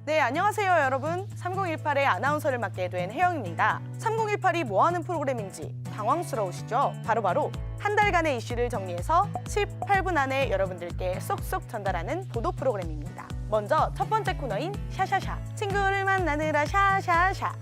네, 안녕하세요 여러분. 3018의 아나운서를 맡게 된 혜영입니다. 3018이 뭐하는 프로그램인지 당황스러우시죠? 바로 한 달간의 이슈를 정리해서 18분 안에 여러분들께 쏙쏙 전달하는 보도 프로그램입니다. 먼저 첫 번째 코너인 샤샤샤, 친구를 만나느라 샤샤샤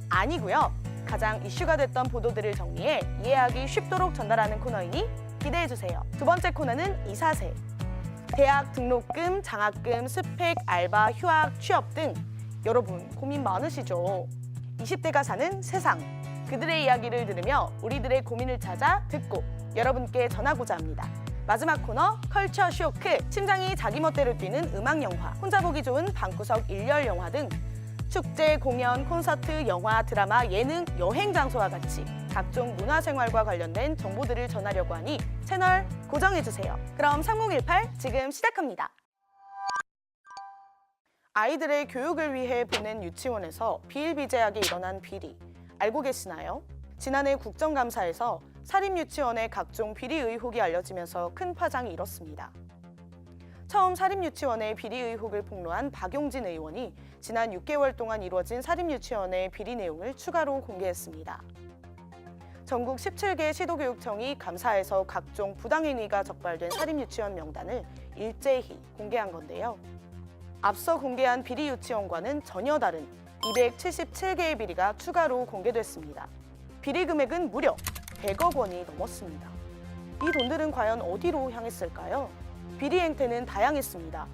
아니고요. 가장 이슈가 됐던 보도들을 정리해 이해하기 쉽도록 전달하는 코너이니 기대해주세요. 두 번째 코너는 이사세. 대학 등록금, 장학금, 스펙, 알바, 휴학, 취업 등 여러분 고민 많으시죠? 20대가 사는 세상, 그들의 이야기를 들으며 우리들의 고민을 찾아 듣고 여러분께 전하고자 합니다. 마지막 코너 컬처 쇼크, 심장이 자기 멋대로 뛰는 음악 영화, 혼자 보기 좋은 방구석 일열 영화 등 축제, 공연, 콘서트, 영화, 드라마, 예능, 여행 장소와 같이 각종 문화생활과 관련된 정보들을 전하려고 하니 채널 고정해주세요. 그럼 3018 지금 시작합니다. 아이들의 교육을 위해 보낸 유치원에서 비일비재하게 일어난 비리, 알고 계시나요? 지난해 국정감사에서 사립유치원의 각종 비리 의혹이 알려지면서 큰 파장이 일었습니다. 처음 사립유치원의 비리 의혹을 폭로한 박용진 의원이 지난 6개월 동안 이루어진 사립유치원의 비리 내용을 추가로 공개했습니다. 전국 17개 시도교육청이 감사에서 각종 부당행위가 적발된 사립유치원 명단을 일제히 공개한 건데요. 앞서 공개한 비리 유치원과는 전혀 다른 277개의 비리가 추가로 공개됐습니다. 비리 금액은 무려 100억 원이 넘었습니다. 이 돈들은 과연 어디로 향했을까요? 비리 행태는 다양했습니다.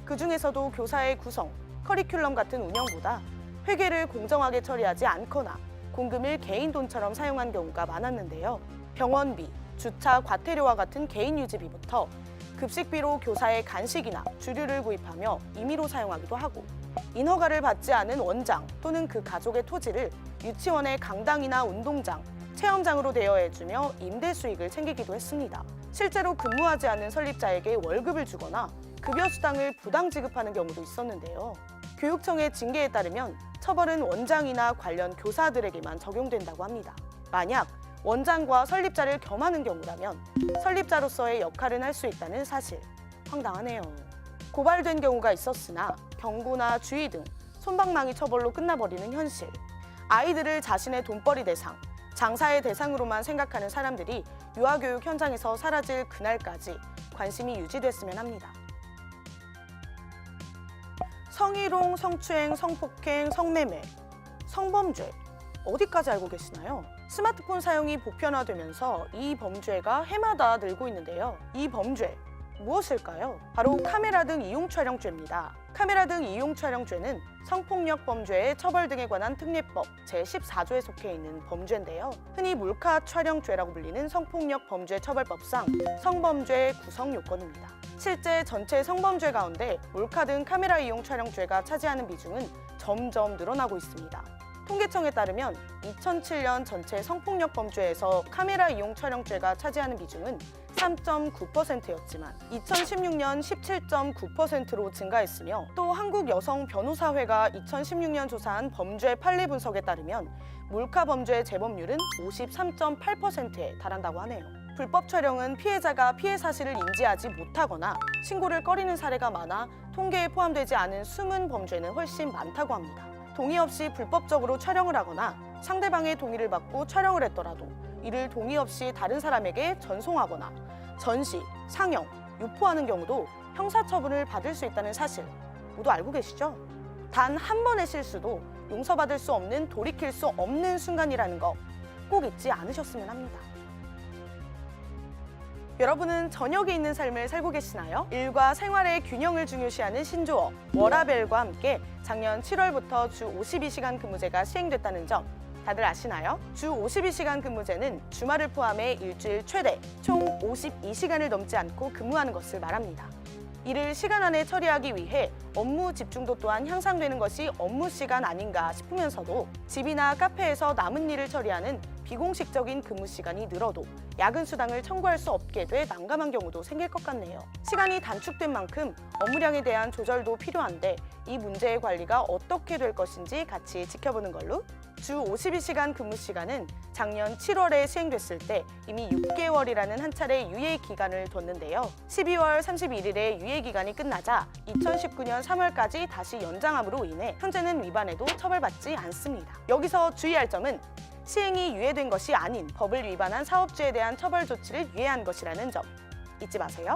그중에서도 교사의 구성, 커리큘럼 같은 운영보다 회계를 공정하게 처리하지 않거나 공금을 개인 돈처럼 사용한 경우가 많았는데요. 병원비, 주차, 과태료와 같은 개인 유지비부터 급식비로 교사의 간식이나 주류를 구입하며 임의로 사용하기도 하고 인허가를 받지 않은 원장 또는 그 가족의 토지를 유치원의 강당이나 운동장, 체험장으로 대여해주며 임대 수익을 챙기기도 했습니다. 실제로 근무하지 않은 설립자에게 월급을 주거나 급여 수당을 부당 지급하는 경우도 있었는데요. 교육청의 징계에 따르면 처벌은 원장이나 관련 교사들에게만 적용된다고 합니다. 만약 원장과 설립자를 겸하는 경우라면 설립자로서의 역할은 할 수 있다는 사실, 황당하네요. 고발된 경우가 있었으나 경고나 주의 등 솜방망이 처벌로 끝나버리는 현실. 아이들을 자신의 돈벌이 대상, 장사의 대상으로만 생각하는 사람들이 유아교육 현장에서 사라질 그날까지 관심이 유지됐으면 합니다. 성희롱, 성추행, 성폭행, 성매매, 성범죄 어디까지 알고 계시나요? 스마트폰 사용이 보편화되면서 이 범죄가 해마다 늘고 있는데요. 이 범죄 무엇일까요? 바로 카메라 등 이용 촬영죄입니다. 카메라 등 이용 촬영죄는 성폭력 범죄의 처벌 등에 관한 특례법 제14조에 속해 있는 범죄인데요. 흔히 몰카 촬영죄라고 불리는 성폭력 범죄 처벌법상 성범죄의 구성 요건입니다. 실제 전체 성범죄 가운데 몰카 등 카메라 이용 촬영죄가 차지하는 비중은 점점 늘어나고 있습니다. 통계청에 따르면 2007년 전체 성폭력 범죄에서 카메라 이용 촬영죄가 차지하는 비중은 3.9%였지만 2016년 17.9%로 증가했으며 또 한국여성변호사회가 2016년 조사한 범죄 판례 분석에 따르면 몰카 범죄 재범률은 53.8%에 달한다고 하네요. 불법 촬영은 피해자가 피해 사실을 인지하지 못하거나 신고를 꺼리는 사례가 많아 통계에 포함되지 않은 숨은 범죄는 훨씬 많다고 합니다. 동의 없이 불법적으로 촬영을 하거나 상대방의 동의를 받고 촬영을 했더라도 이를 동의 없이 다른 사람에게 전송하거나 전시, 상영, 유포하는 경우도 형사처분을 받을 수 있다는 사실 모두 알고 계시죠? 단 한 번의 실수도 용서받을 수 없는, 돌이킬 수 없는 순간이라는 거 꼭 잊지 않으셨으면 합니다. 여러분은 저녁에 있는 삶을 살고 계시나요? 일과 생활의 균형을 중요시하는 신조어 워라밸과 함께 작년 7월부터 주 52시간 근무제가 시행됐다는 점 다들 아시나요? 주 52시간 근무제는 주말을 포함해 일주일 최대 총 52시간을 넘지 않고 근무하는 것을 말합니다. 이를 시간 안에 처리하기 위해 업무 집중도 또한 향상되는 것이 업무 시간 아닌가 싶으면서도 집이나 카페에서 남은 일을 처리하는 비공식적인 근무 시간이 늘어도 야근 수당을 청구할 수 없게 돼 난감한 경우도 생길 것 같네요. 시간이 단축된 만큼 업무량에 대한 조절도 필요한데 이 문제의 관리가 어떻게 될 것인지 같이 지켜보는 걸로. 주 52시간 근무 시간은 작년 7월에 시행됐을 때 이미 6개월이라는 한 차례 유예 기간을 뒀는데요. 12월 31일에 유예 기간이 끝나자 2019년 3월까지 다시 연장함으로 인해 현재는 위반해도 처벌받지 않습니다. 여기서 주의할 점은 시행이 유예된 것이 아닌 법을 위반한 사업주에 대한 처벌 조치를 유예한 것이라는 점 잊지 마세요.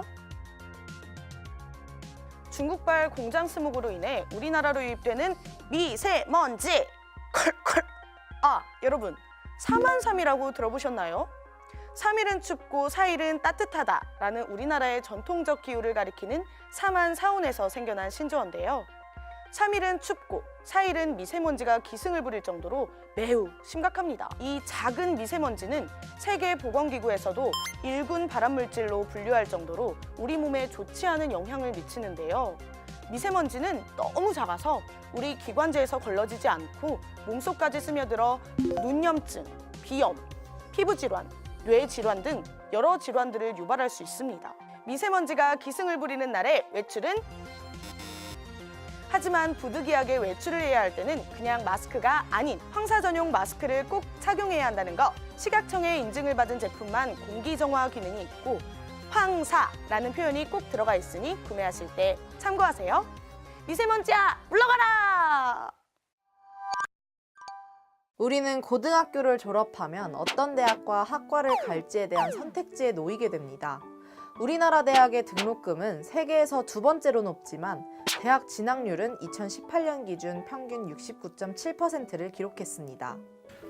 중국발 공장 스모그로 인해 우리나라로 유입되는 미세먼지! 컬컬! 여러분, 4만3이라고 들어보셨나요? 3일은 춥고 4일은 따뜻하다 라는 우리나라의 전통적 기후를 가리키는 4만4운에서 생겨난 신조어인데요. 3일은 춥고 4일은 미세먼지가 기승을 부릴 정도로 매우 심각합니다. 이 작은 미세먼지는 세계보건기구에서도 1군 발암물질로 분류할 정도로 우리 몸에 좋지 않은 영향을 미치는데요. 미세먼지는 너무 작아서 우리 기관지에서 걸러지지 않고 몸속까지 스며들어 눈염증, 비염, 피부질환, 뇌질환 등 여러 질환들을 유발할 수 있습니다. 미세먼지가 기승을 부리는 날에 외출은? 하지만 부득이하게 외출을 해야 할 때는 그냥 마스크가 아닌 황사 전용 마스크를 꼭 착용해야 한다는 거, 식약청의 인증을 받은 제품만 공기정화 기능이 있고 황사라는 표현이 꼭 들어가 있으니 구매하실 때 참고하세요. 미세먼지야, 물러가라! 우리는 고등학교를 졸업하면 어떤 대학과 학과를 갈지에 대한 선택지에 놓이게 됩니다. 우리나라 대학의 등록금은 세계에서 두 번째로 높지만 대학 진학률은 2018년 기준 평균 69.7%를 기록했습니다.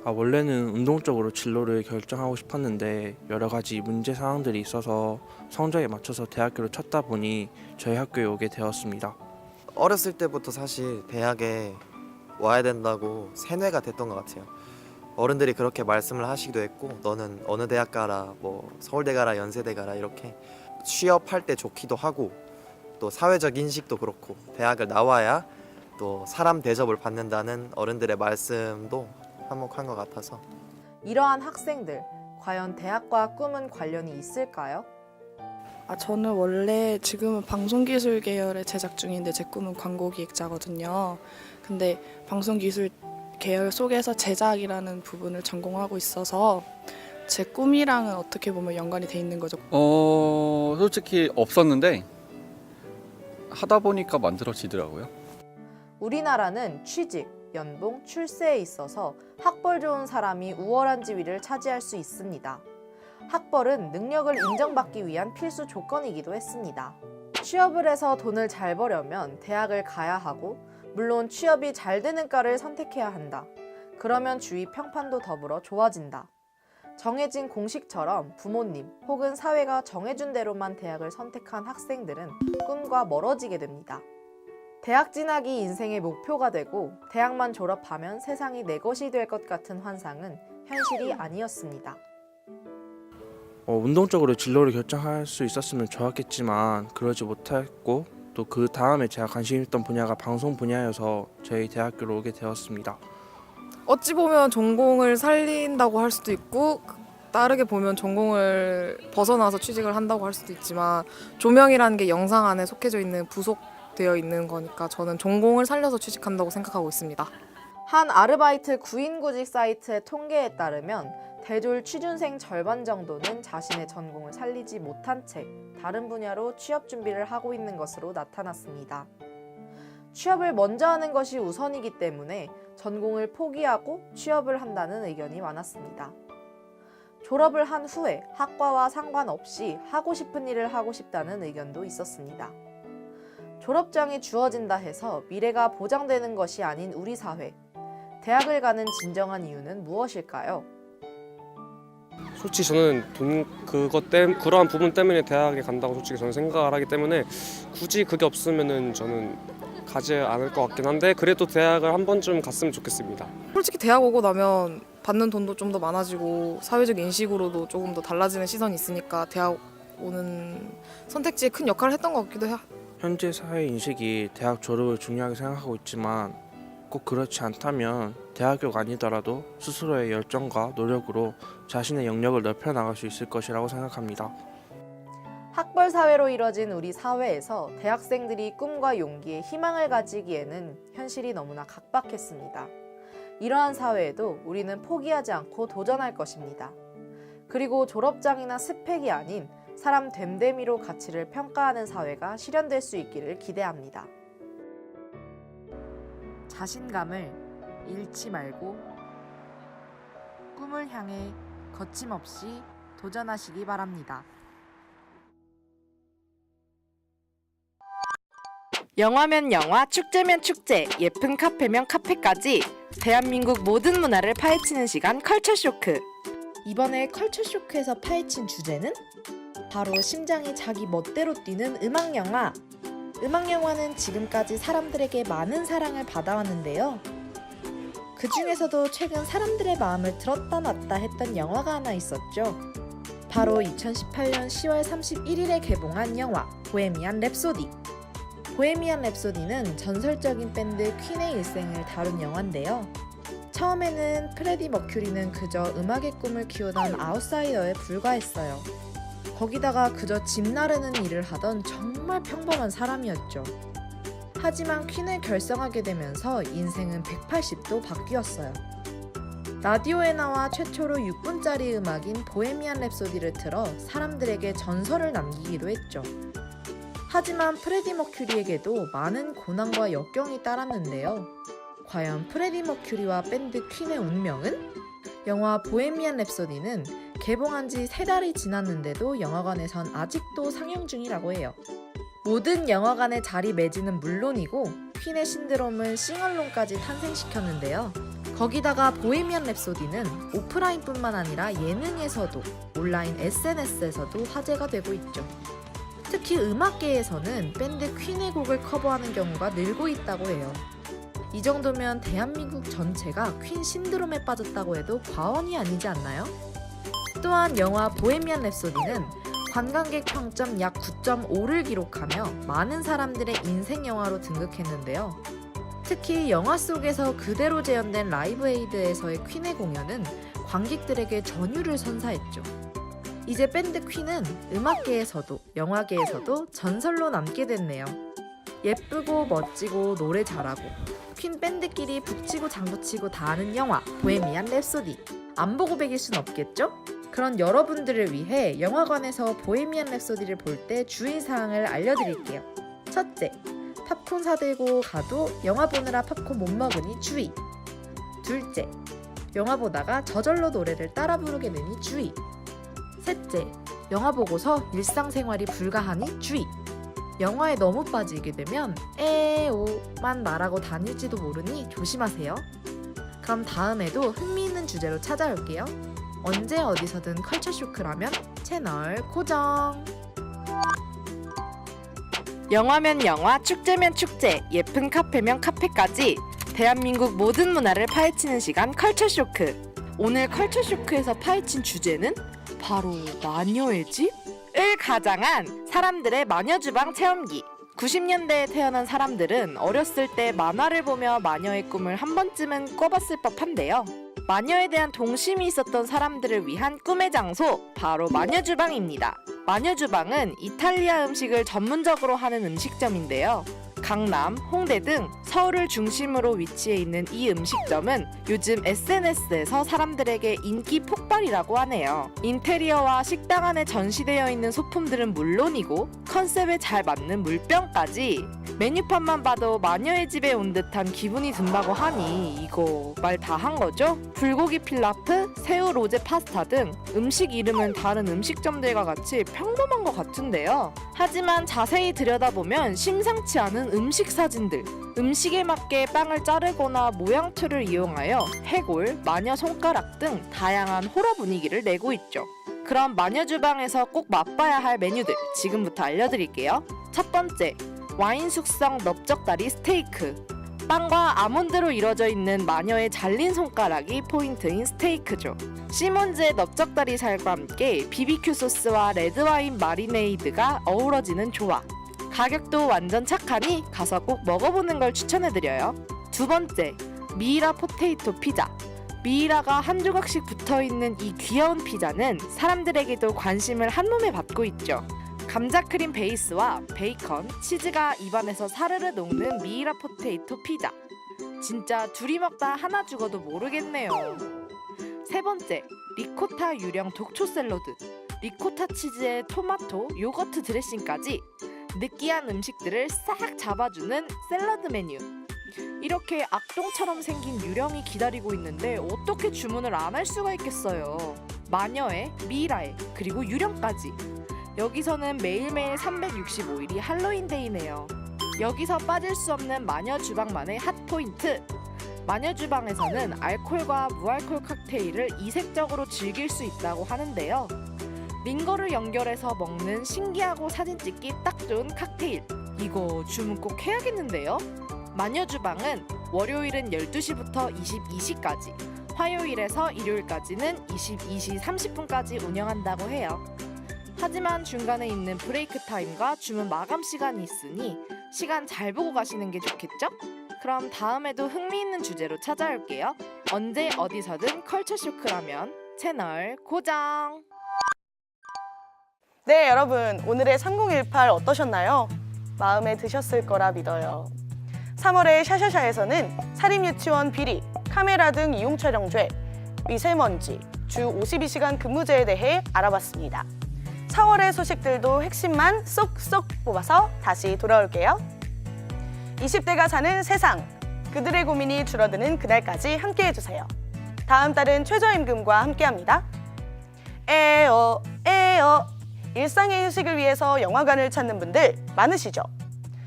원래는 운동적으로 진로를 결정하고 싶었는데 여러 가지 문제 사항들이 있어서 성적에 맞춰서 대학교를 찾다 보니 저희 학교에 오게 되었습니다. 어렸을 때부터 사실 대학에 와야 된다고 세뇌가 됐던 것 같아요. 어른들이 그렇게 말씀을 하시기도 했고, 너는 어느 대학 가라, 뭐 서울대 가라, 연세대 가라, 이렇게 취업할 때 좋기도 하고, 또 사회적 인식도 그렇고 대학을 나와야 또 사람 대접을 받는다는 어른들의 말씀도 한몫한 것 같아서. 이러한 학생들, 과연 대학과 꿈은 관련이 있을까요? 저는 원래 지금은 방송기술 계열에 재학 중인데 제 꿈은 광고기획자거든요. 근데 방송기술 계열 속에서 제작이라는 부분을 전공하고 있어서 제 꿈이랑은 어떻게 보면 연관이 돼 있는 거죠. 솔직히 없었는데 하다 보니까 만들어지더라고요. 우리나라는 취직, 연봉, 출세에 있어서 학벌 좋은 사람이 우월한 지위를 차지할 수 있습니다. 학벌은 능력을 인정받기 위한 필수 조건이기도 했습니다. 취업을 해서 돈을 잘 벌려면 대학을 가야 하고, 물론 취업이 잘 되는 과를 선택해야 한다. 그러면 주위 평판도 더불어 좋아진다. 정해진 공식처럼 부모님 혹은 사회가 정해준 대로만 대학을 선택한 학생들은 꿈과 멀어지게 됩니다. 대학 진학이 인생의 목표가 되고 대학만 졸업하면 세상이 내 것이 될 것 같은 환상은 현실이 아니었습니다. 운동적으로 진로를 결정할 수 있었으면 좋았겠지만 그러지 못했고, 또 그 다음에 제가 관심 있던 분야가 방송 분야여서 저희 대학교로 오게 되었습니다. 어찌 보면 전공을 살린다고 할 수도 있고, 다르게 보면 전공을 벗어나서 취직을 한다고 할 수도 있지만, 조명이라는 게 영상 안에 속해져 있는 부속되어 있는 거니까 저는 전공을 살려서 취직한다고 생각하고 있습니다. 한 아르바이트 구인구직 사이트의 통계에 따르면 대졸 취준생 절반 정도는 자신의 전공을 살리지 못한 채 다른 분야로 취업 준비를 하고 있는 것으로 나타났습니다. 취업을 먼저 하는 것이 우선이기 때문에 전공을 포기하고 취업을 한다는 의견이 많았습니다. 졸업을 한 후에 학과와 상관없이 하고 싶은 일을 하고 싶다는 의견도 있었습니다. 졸업장이 주어진다 해서 미래가 보장되는 것이 아닌 우리 사회. 대학을 가는 진정한 이유는 무엇일까요? 솔직히 저는 그러한 부분 때문에 대학에 간다고 솔직히 저는 생각을 하기 때문에 굳이 그게 없으면은 저는 가지 않을 것 같긴 한데, 그래도 대학을 한 번쯤 갔으면 좋겠습니다. 솔직히 대학 오고 나면 받는 돈도 좀 더 많아지고 사회적 인식으로도 조금 더 달라지는 시선이 있으니까 대학 오는 선택지에 큰 역할을 했던 것 같기도 해요. 현재 사회 인식이 대학 졸업을 중요하게 생각하고 있지만 꼭 그렇지 않다면 대학교가 아니더라도 스스로의 열정과 노력으로 자신의 영역을 넓혀나갈 수 있을 것이라고 생각합니다. 학벌 사회로 이뤄진 우리 사회에서 대학생들이 꿈과 용기에 희망을 가지기에는 현실이 너무나 각박했습니다. 이러한 사회에도 우리는 포기하지 않고 도전할 것입니다. 그리고 졸업장이나 스펙이 아닌 사람 됨됨이로 가치를 평가하는 사회가 실현될 수 있기를 기대합니다. 자신감을 잃지 말고 꿈을 향해 거침없이 도전하시기 바랍니다. 영화면 영화, 축제면 축제, 예쁜 카페면 카페까지 대한민국 모든 문화를 파헤치는 시간 컬처쇼크. 이번에 컬처쇼크에서 파헤친 주제는 바로 심장이 자기 멋대로 뛰는 음악영화. 음악영화는 지금까지 사람들에게 많은 사랑을 받아왔는데요. 그 중에서도 최근 사람들의 마음을 들었다 놨다 했던 영화가 하나 있었죠. 바로 2018년 10월 31일에 개봉한 영화 보헤미안 랩소디. 보헤미안 랩소디는 전설적인 밴드 퀸의 일생을 다룬 영화인데요. 처음에는 프레디 머큐리는 그저 음악의 꿈을 키우던 아웃사이더에 불과했어요. 거기다가 그저 집 나르는 일을 하던 정말 평범한 사람이었죠. 하지만 퀸을 결성하게 되면서 인생은 180도 바뀌었어요. 라디오에 나와 최초로 6분짜리 음악인 보헤미안 랩소디를 틀어 사람들에게 전설을 남기기도 했죠. 하지만 프레디 머큐리에게도 많은 고난과 역경이 따랐는데요. 과연 프레디 머큐리와 밴드 퀸의 운명은? 영화 보헤미안 랩소디는 개봉한 지 3달이 지났는데도 영화관에선 아직도 상영 중이라고 해요. 모든 영화관의 자리매진은 물론이고 퀸의 신드롬은 싱얼롱까지 탄생시켰는데요. 거기다가 보헤미안 랩소디는 오프라인뿐만 아니라 예능에서도 온라인 SNS에서도 화제가 되고 있죠. 특히 음악계에서는 밴드 퀸의 곡을 커버하는 경우가 늘고 있다고 해요. 이 정도면 대한민국 전체가 퀸 신드롬에 빠졌다고 해도 과언이 아니지 않나요? 또한 영화 보헤미안 랩소디는 관광객 평점 약 9.5를 기록하며 많은 사람들의 인생 영화로 등극했는데요. 특히 영화 속에서 그대로 재현된 라이브 에이드에서의 퀸의 공연은 관객들에게 전율을 선사했죠. 이제 밴드 퀸은 음악계에서도 영화계에서도 전설로 남게 됐네요. 예쁘고 멋지고 노래 잘하고 퀸 밴드끼리 북치고 장구치고 다 하는 영화 보헤미안 랩소디. 안 보고 배길 순 없겠죠? 그런 여러분들을 위해 영화관에서 보헤미안 랩소디를 볼 때 주의사항을 알려드릴게요. 첫째, 팝콘 사들고 가도 영화 보느라 팝콘 못 먹으니 주의. 둘째, 영화 보다가 저절로 노래를 따라 부르게 되니 주의. 셋째, 영화 보고서 일상생활이 불가하니 주의. 영화에 너무 빠지게 되면 에오만 말하고 다닐지도 모르니 조심하세요. 그럼 다음에도 흥미있는 주제로 찾아올게요. 언제 어디서든 컬처쇼크라면 채널 고정! 영화면 영화, 축제면 축제, 예쁜 카페면 카페까지 대한민국 모든 문화를 파헤치는 시간 컬처쇼크. 오늘 컬처쇼크에서 파헤친 주제는 바로 마녀의 집을 가장한 사람들의 마녀주방 체험기. 90년대에 태어난 사람들은 어렸을 때 만화를 보며 마녀의 꿈을 한 번쯤은 꿔봤을 법한데요. 마녀에 대한 동심이 있었던 사람들을 위한 꿈의 장소, 바로 마녀주방입니다. 마녀주방은 이탈리아 음식을 전문적으로 하는 음식점인데요. 강남, 홍대 등 서울을 중심으로 위치해 있는 이 음식점은 요즘 SNS에서 사람들에게 인기 폭발이라고 하네요. 인테리어와 식당 안에 전시되어 있는 소품들은 물론이고 컨셉에 잘 맞는 물병까지 메뉴판만 봐도 마녀의 집에 온 듯한 기분이 든다고 하니 이거 말 다 한 거죠? 불고기 필라프, 새우 로제 파스타 등 음식 이름은 다른 음식점들과 같이 평범한 것 같은데요. 하지만 자세히 들여다보면 심상치 않은 음식 사진들, 음식에 맞게 빵을 자르거나 모양틀을 이용하여 해골, 마녀 손가락 등 다양한 호러 분위기를 내고 있죠. 그럼 마녀 주방에서 꼭 맛봐야 할 메뉴들 지금부터 알려드릴게요. 첫 번째, 와인 숙성 넓적다리 스테이크. 빵과 아몬드로 이루어져 있는 마녀의 잘린 손가락이 포인트인 스테이크죠. 시몬즈의 넓적다리 살과 함께 BBQ 소스와 레드와인 마리네이드가 어우러지는 조합. 가격도 완전 착하니 가서 꼭 먹어보는 걸 추천해드려요. 두 번째, 미이라 포테이토 피자. 미이라가 한 조각씩 붙어있는 이 귀여운 피자는 사람들에게도 관심을 한몸에 받고 있죠. 감자크림 베이스와 베이컨, 치즈가 입안에서 사르르 녹는 미이라 포테이토 피자. 진짜 둘이 먹다 하나 죽어도 모르겠네요. 세 번째, 리코타 유령 독초 샐러드. 리코타 치즈에 토마토, 요거트 드레싱까지 느끼한 음식들을 싹 잡아주는 샐러드 메뉴. 이렇게 악동처럼 생긴 유령이 기다리고 있는데 어떻게 주문을 안 할 수가 있겠어요. 마녀에, 미라에, 그리고 유령까지. 여기서는 매일매일 365일이 할로윈데이네요. 여기서 빠질 수 없는 마녀 주방만의 핫포인트. 마녀 주방에서는 알코올과 무알콜 칵테일을 이색적으로 즐길 수 있다고 하는데요. 링거를 연결해서 먹는 신기하고 사진 찍기 딱 좋은 칵테일. 이거 주문 꼭 해야겠는데요. 마녀 주방은 월요일은 12시부터 22시까지, 화요일에서 일요일까지는 22시 30분까지 운영한다고 해요. 하지만 중간에 있는 브레이크 타임과 주문 마감 시간이 있으니 시간 잘 보고 가시는 게 좋겠죠? 그럼 다음에도 흥미있는 주제로 찾아올게요. 언제 어디서든 컬처 쇼크라면 채널 고정! 네, 여러분. 오늘의 3018 어떠셨나요? 마음에 드셨을 거라 믿어요. 3월의 샤샤샤에서는 사립유치원 비리, 카메라 등 이용 촬영죄, 미세먼지, 주 52시간 근무제에 대해 알아봤습니다. 4월의 소식들도 핵심만 쏙쏙 뽑아서 다시 돌아올게요. 20대가 사는 세상, 그들의 고민이 줄어드는 그날까지 함께해주세요. 다음 달은 최저임금과 함께합니다. 에어 에어. 일상의 휴식을 위해서 영화관을 찾는 분들 많으시죠?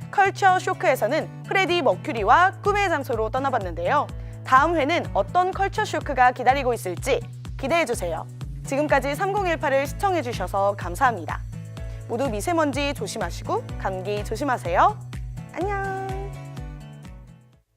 컬처 쇼크에서는 프레디 머큐리와 꿈의 장소로 떠나봤는데요. 다음 회는 어떤 컬처 쇼크가 기다리고 있을지 기대해주세요. 지금까지 3018을 시청해주셔서 감사합니다. 모두 미세먼지 조심하시고 감기 조심하세요. 안녕.